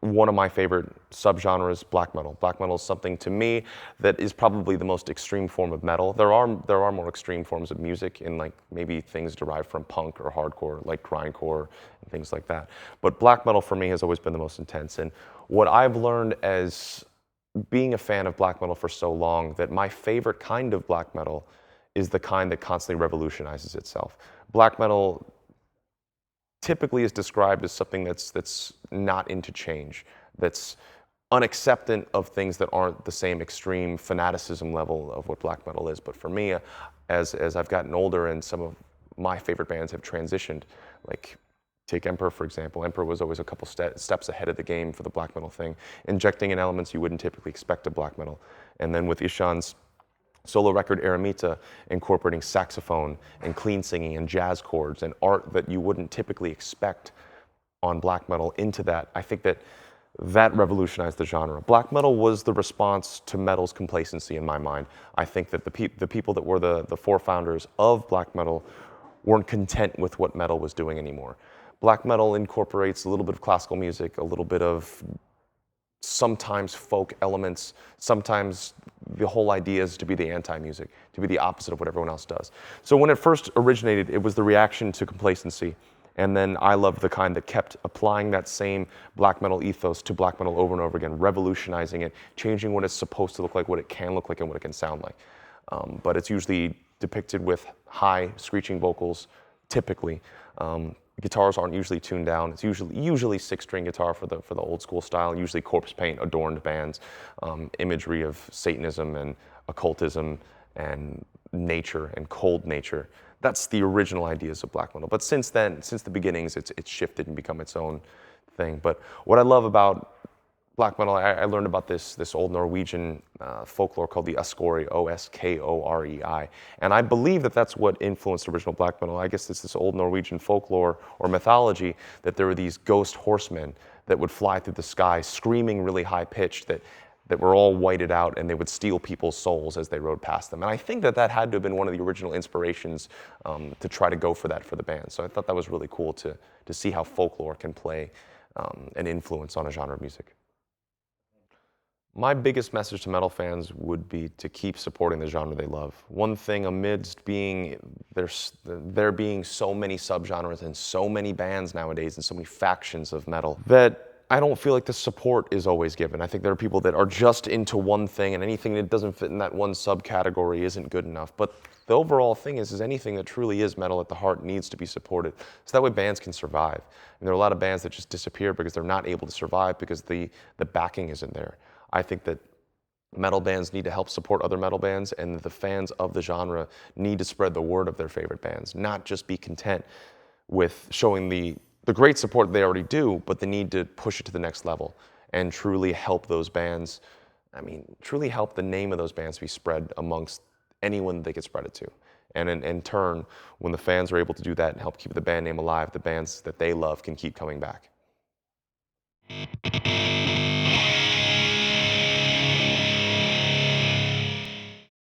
One of my favorite subgenres, black metal. Black metal is something to me that is probably the most extreme form of metal. There are more extreme forms of music in like maybe things derived from punk or hardcore, like grindcore and things like that. But black metal for me has always been the most intense. And what I've learned as being a fan of black metal for so long, that my favorite kind of black metal is the kind that constantly revolutionizes itself. Black metal typically is described as something that's not into change, that's unacceptant of things that aren't the same extreme fanaticism level of what black metal is. But for me, as I've gotten older and some of my favorite bands have transitioned, like take Emperor, for example. Emperor was always a couple steps ahead of the game for the black metal thing, injecting in elements you wouldn't typically expect of black metal. And then with Ishan's solo record Eremita, incorporating saxophone and clean singing and jazz chords and art that you wouldn't typically expect on black metal into that. I think that revolutionized the genre. Black metal was the response to metal's complacency in my mind. I think that the people that were the forefounders of black metal weren't content with what metal was doing anymore. Black metal incorporates a little bit of classical music, a little bit of sometimes folk elements, sometimes the whole idea is to be the anti-music, to be the opposite of what everyone else does. So when it first originated, it was the reaction to complacency. And then I loved the kind that kept applying that same black metal ethos to black metal over and over again, revolutionizing it, changing what it's supposed to look like, what it can look like, and what it can sound like. But it's usually depicted with high screeching vocals, typically. Guitars aren't usually tuned down. It's usually six-string guitar for the old school style. Usually corpse paint adorned bands, imagery of Satanism and occultism and nature and cold nature. That's the original ideas of black metal. But since then, since the beginnings, it's shifted and become its own thing. But what I love about black metal, I learned about this old Norwegian folklore called the Oskori, Oskorei. And I believe that that's what influenced original black metal. I guess it's this old Norwegian folklore or mythology that there were these ghost horsemen that would fly through the sky screaming really high pitched that were all whited out, and they would steal people's souls as they rode past them. And I think that had to have been one of the original inspirations to try to go for that for the band. So I thought that was really cool to see how folklore can play an influence on a genre of music. My biggest message to metal fans would be to keep supporting the genre they love. One thing amidst there being so many subgenres and so many bands nowadays and so many factions of metal, that I don't feel like the support is always given. I think there are people that are just into one thing, and anything that doesn't fit in that one subcategory isn't good enough. But the overall thing is anything that truly is metal at the heart needs to be supported, so that way bands can survive. And there are a lot of bands that just disappear because they're not able to survive because the backing isn't there. I think that metal bands need to help support other metal bands, and the fans of the genre need to spread the word of their favorite bands, not just be content with showing the great support they already do, but they need to push it to the next level and truly help those bands. I mean, truly help the name of those bands be spread amongst anyone they could spread it to. And in turn, when the fans are able to do that and help keep the band name alive, the bands that they love can keep coming back.